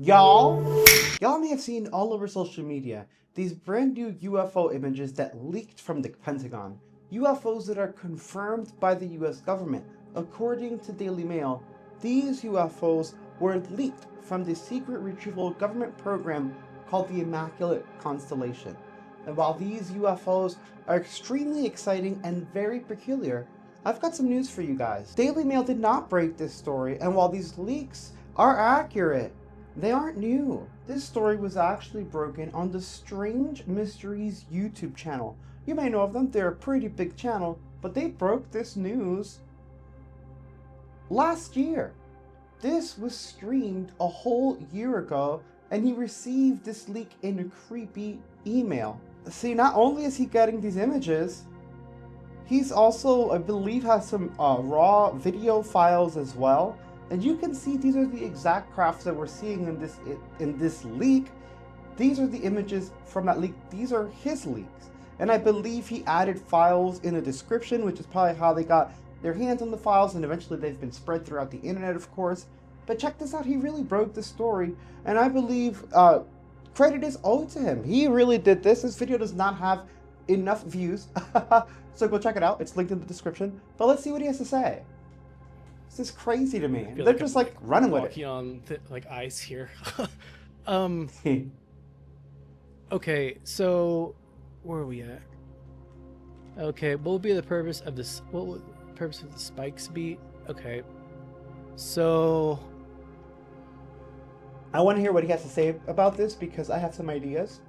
Y'all may have seen all over social media these brand new UFO images that leaked from the Pentagon. UFOs that are confirmed by the US government. According to Daily Mail, these UFOs were leaked from the secret retrieval government program called the Immaculate Constellation. And while these UFOs are extremely exciting and very peculiar, I've got some news for you guys. Daily Mail did not break this story, and while these leaks are accurate, they aren't new. This story was actually broken on the Strange Mysteries YouTube channel. You may know of them, they're a pretty big channel, but they broke this news last year. This was streamed a whole year ago, and he received this leak in a creepy email. See, not only is he getting these images, he's also, I believe, has some raw video files as well. And you can see these are the exact crafts that we're seeing in this leak. These are the images from that leak. These are his leaks. And I believe he added files in the description, which is probably how they got their hands on the files, and eventually they've been spread throughout the internet, of course. But check this out, he really broke the story, and I believe credit is owed to him. He really did this. This video does not have enough views, so go check it out. It's linked in the description. But let's see what he has to say. This is crazy to me. They're just like running with it. Walking on like ice here. Okay, so where are we at? Okay, what would be the purpose of this? What would the purpose of the spikes be? Okay, so I want to hear what he has to say about this because I have some ideas,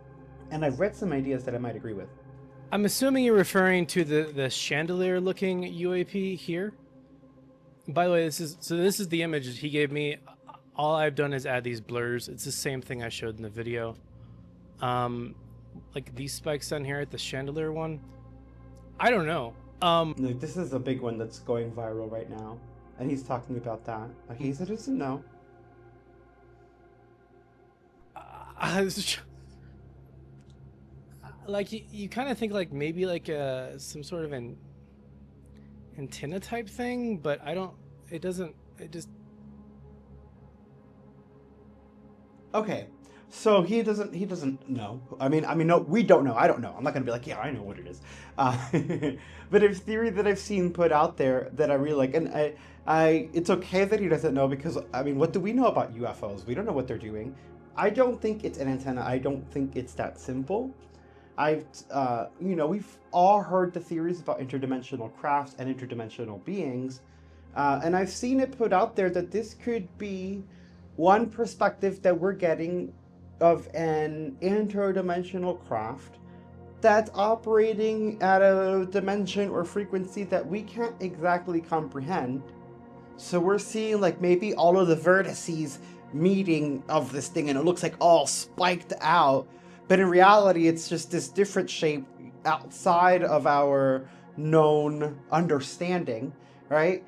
and I've read some ideas that I might agree with. I'm assuming you're referring to the chandelier-looking UAP here. By the way, this is the image he gave me. All I've done is add these blurs. It's the same thing I showed in the video. Like these spikes down here at the chandelier one. I don't know. This is a big one that's going viral right now, and he's talking about that. He said he doesn't know. Like you kind of think like maybe like some sort of an antenna type thing, but it just Okay, so he doesn't know. I mean, no, we don't know. I don't know. I'm not gonna be like, yeah, I know what it is. But a theory that I've seen put out there that I really like, and it's okay that he doesn't know because I mean, what do we know about UFOs? We don't know what they're doing. I don't think it's an antenna. I don't think it's that simple. We've all heard the theories about interdimensional crafts and interdimensional beings, and I've seen it put out there that this could be one perspective that we're getting of an interdimensional craft that's operating at a dimension or frequency that we can't exactly comprehend. So we're seeing like maybe all of the vertices meeting of this thing, and it looks like all spiked out. But in reality, it's just this different shape outside of our known understanding, right?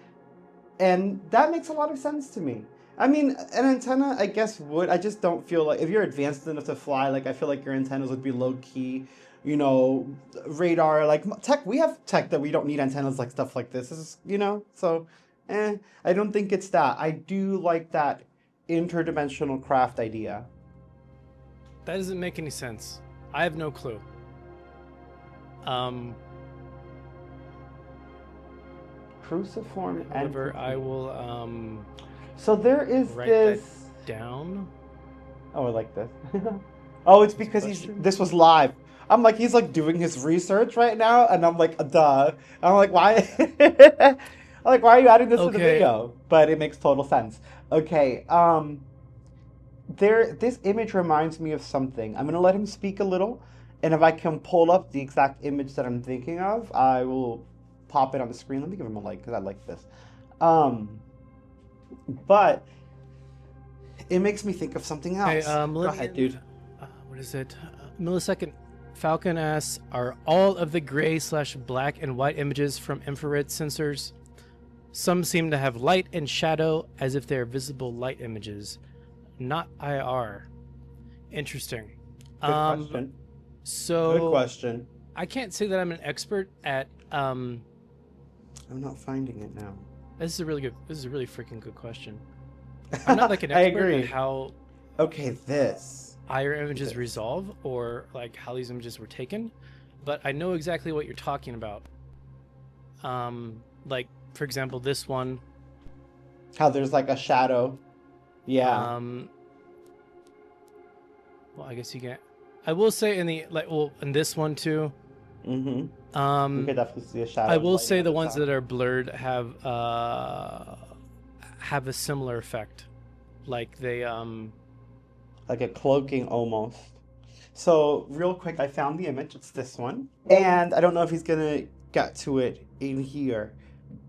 And that makes a lot of sense to me. I mean, an antenna, I guess, would. I just don't feel like, if you're advanced enough to fly, like, I feel like your antennas would be low-key, radar, like, tech. We have tech that we don't need antennas, like, stuff like this, so, I don't think it's that. I do like that interdimensional craft idea. that doesn't make any sense. I have no clue. Cruciform. However, I will So there is write this that down. Oh, I like this. Oh, it's because this was live. I'm like, he's like doing his research right now, and I'm like, duh. I'm like, why? I'm like, why are you adding this to the video? But it makes total sense. Okay, this image reminds me of something. I'm gonna let him speak a little, and if I can pull up the exact image that I'm thinking of, I will pop it on the screen. Let me give him a like, because I like this. But it makes me think of something else. Go ahead, dude. What is it? Millisecond Falcon asks, are all of the gray/black and white images from infrared sensors? Some seem to have light and shadow as if they're visible light images, not IR. Interesting. Good question. So good question. I can't say that I'm an expert at I'm not finding it now. This is a really freaking good question. I'm not like an expert I agree. at how Okay, this. higher images This. resolve or like how these images were taken, but I know exactly what you're talking about. Like for example, this one. How there's like a shadow. Yeah. Um, well, I guess you can. I will say in the like, well, in this one too. Mm-hmm. You Um, could definitely see a I shadow and will lighting say on the the ones side. that are blurred have a similar effect. Like they Like a cloaking almost. So real quick, I found the image. It's this one. And I don't know if he's gonna get to it in here.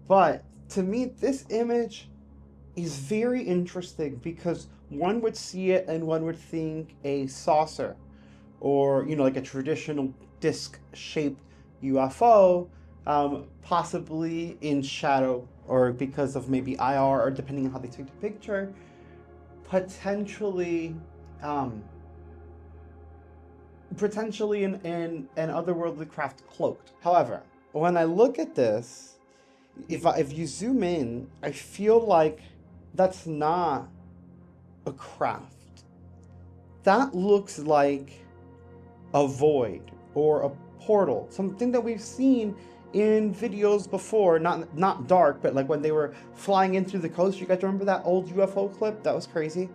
But to me, this image is very interesting because one would see it and one would think a saucer or, like a traditional disc shaped UFO, possibly in shadow or because of maybe IR or depending on how they take the picture, potentially. Um, Potentially an otherworldly craft cloaked. However, when I look at this, if you zoom in, I feel like that's not a craft. That looks like a void or a portal, something that we've seen in videos before, not dark, but like when they were flying in through the coast. You guys remember that old UFO clip? That was crazy.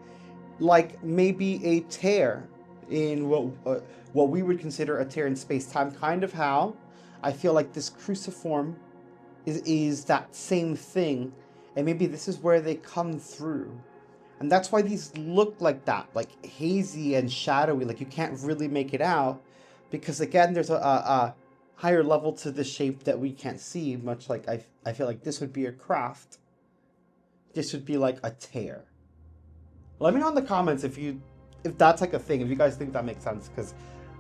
Like maybe a tear in what we would consider a tear in space-time, kind of how I feel like this cruciform is that same thing, and maybe this is where they come through. And that's why these look like that, like hazy and shadowy, like you can't really make it out, because again, there's a higher level to the shape that we can't see, much like I feel like this would be a craft. This would be like a tear. Let me know in the comments if that's like a thing, if you guys think that makes sense, because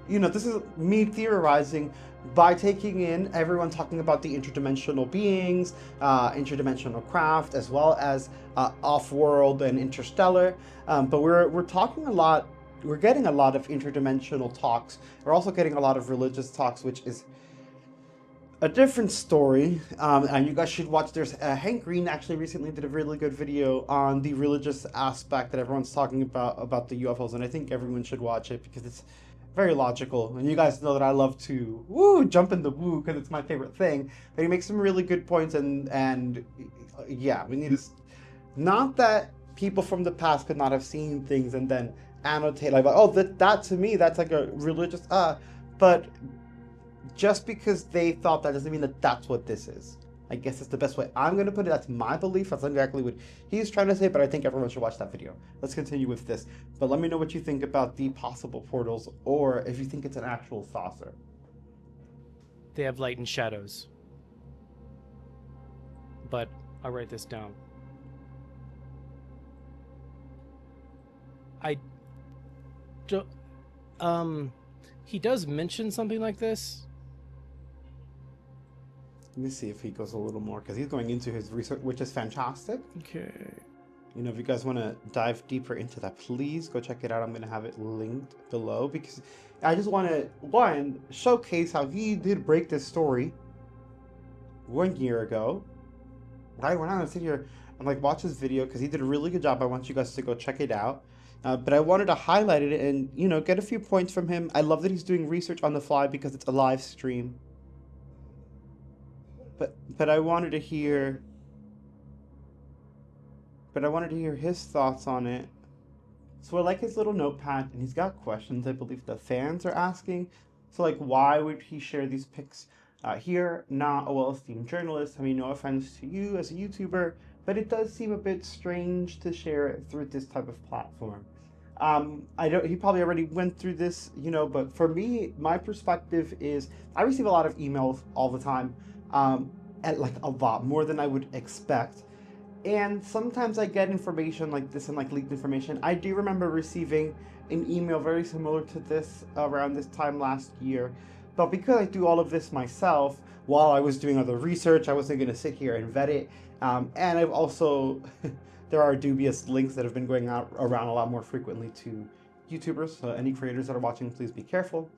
this is me theorizing by taking in everyone talking about the interdimensional beings, interdimensional craft, as well as off-world and interstellar. But we're talking a lot. We're getting a lot of interdimensional talks. We're also getting a lot of religious talks, which is a different story. And you guys should watch. There's Hank Green actually recently did a really good video on the religious aspect that everyone's talking about the UFOs, and I think everyone should watch it because it's very logical. And you guys know that I love to jump in the woo because it's my favorite thing. But he makes some really good points, and yeah, we need to. Not that people from the past could not have seen things and then annotate like, oh, that to me that's like a religious but just because they thought that doesn't mean that that's what this is. I guess that's the best way I'm going to put it. That's my belief. That's exactly what he's trying to say, but I think everyone should watch that video. Let's continue with this. But let me know what you think about the possible portals, or if you think it's an actual saucer. they have light and shadows. But I'll write this down. I do, he does mention something like this. Let me see if he goes a little more, because he's going into his research, which is fantastic. Okay. If you guys want to dive deeper into that, please go check it out. I'm going to have it linked below, because I just want to, one, showcase how he did break this story 1 year ago. Right? We're not going to sit here and watch his video, because he did a really good job. I want you guys to go check it out. But I wanted to highlight it and, get a few points from him. I love that he's doing research on the fly because it's a live stream. But I wanted to hear his thoughts on it. So I like his little notepad, and he's got questions I believe the fans are asking. So why would he share these pics here? Not a well-esteemed journalist. I mean, no offense to you as a YouTuber, but it does seem a bit strange to share it through this type of platform. He probably already went through this, but for me, my perspective is I receive a lot of emails all the time, and a lot more than I would expect. And sometimes I get information like this and leaked information. I do remember receiving an email very similar to this around this time last year. But because I do all of this myself, while I was doing other research, I wasn't going to sit here and vet it. And I've also, there are dubious links that have been going out around a lot more frequently to YouTubers. So any creators that are watching, please be careful.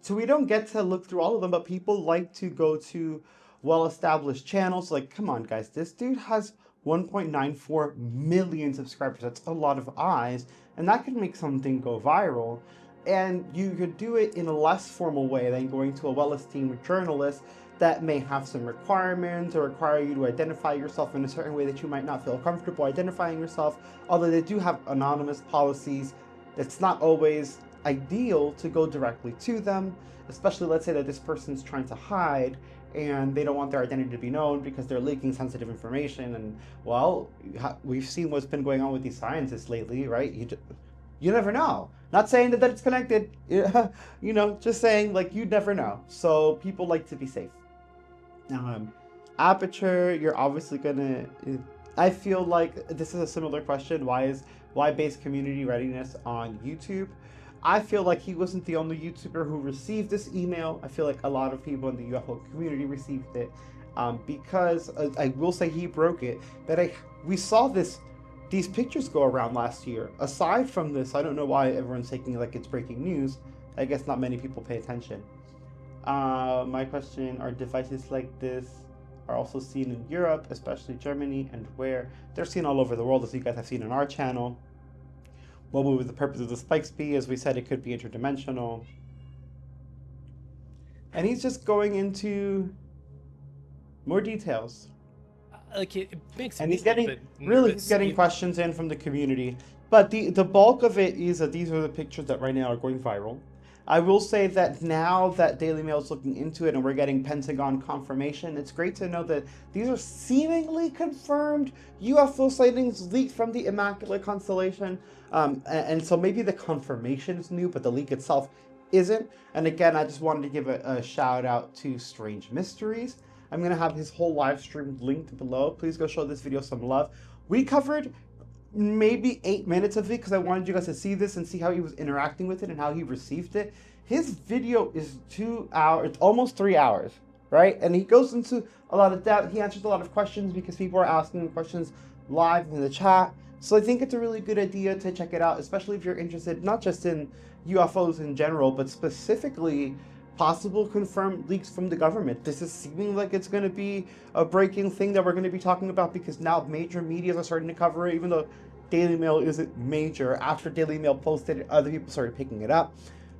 So we don't get to look through all of them, but people like to go to well-established channels. Come on, guys, this dude has 1.94 million subscribers. That's a lot of eyes, and that could make something go viral. And you could do it in a less formal way than going to a well-esteemed journalist that may have some requirements or require you to identify yourself in a certain way that you might not feel comfortable identifying yourself. Although they do have anonymous policies, it's not always ideal to go directly to them, especially let's say that this person's trying to hide and they don't want their identity to be known because they're leaking sensitive information. And well, we've seen what's been going on with these scientists lately, right? You never know. Not saying that it's connected, you know, just saying like you never know. So people like to be safe. Aperture, you're obviously gonna. I feel like this is a similar question. Why base community readiness on YouTube? I feel like he wasn't the only YouTuber who received this email. I feel like a lot of people in the UFO community received it because I will say he broke it. But we saw these pictures go around last year. Aside from this, I don't know why everyone's taking it like it's breaking news. I guess not many people pay attention. My question, are devices like this are also seen in Europe, especially Germany, and where? They're seen all over the world, as you guys have seen on our channel. What would the purpose of the spikes be? As we said, it could be interdimensional. And he's just going into more details. Like it makes and me he's getting nervous. he's getting questions in from the community. But the bulk of it is that these are the pictures that right now are going viral. I will say that now that Daily Mail is looking into it and we're getting Pentagon confirmation, it's great to know that these are seemingly confirmed UFO sightings leaked from the Immaculate Constellation. And so maybe the confirmation is new, but the leak itself isn't. And again, I just wanted to give a shout out to Strange Mysteries. I'm going to have his whole live stream linked below. Please go show this video some love. We covered maybe 8 minutes of it because I wanted you guys to see this and see how he was interacting with it and how he received it. His video is 2 hours, almost 3 hours, right? And he goes into a lot of depth. He answers a lot of questions because people are asking him questions live in the chat. So I think it's a really good idea to check it out, especially if you're interested not just in UFOs in general, but specifically possible confirmed leaks from the government. This is seeming like it's going to be a breaking thing that we're going to be talking about because now major media are starting to cover it, even though Daily Mail isn't major. After Daily Mail posted it, other people started picking it up.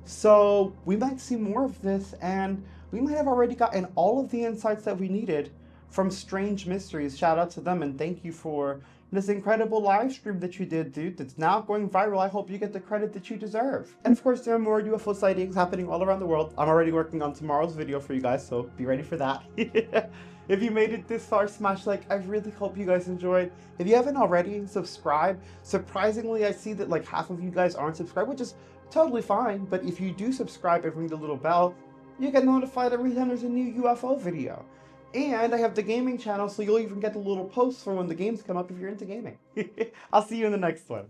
So we might see more of this, and we might have already gotten all of the insights that we needed from Strange Mysteries. Shout out to them, and thank you for this incredible live stream that you did, dude. That's now going viral. I hope you get the credit that you deserve. And of course, there are more UFO sightings happening all around the world. I'm already working on tomorrow's video for you guys, so be ready for that. If you made it this far, smash like. I really hope you guys enjoyed. If you haven't already, subscribe. Surprisingly, I see that like half of you guys aren't subscribed, which is totally fine. But if you do subscribe and ring the little bell, you get notified every time there's a new UFO video. And I have the gaming channel, so you'll even get the little posts for when the games come up if you're into gaming. I'll see you in the next one.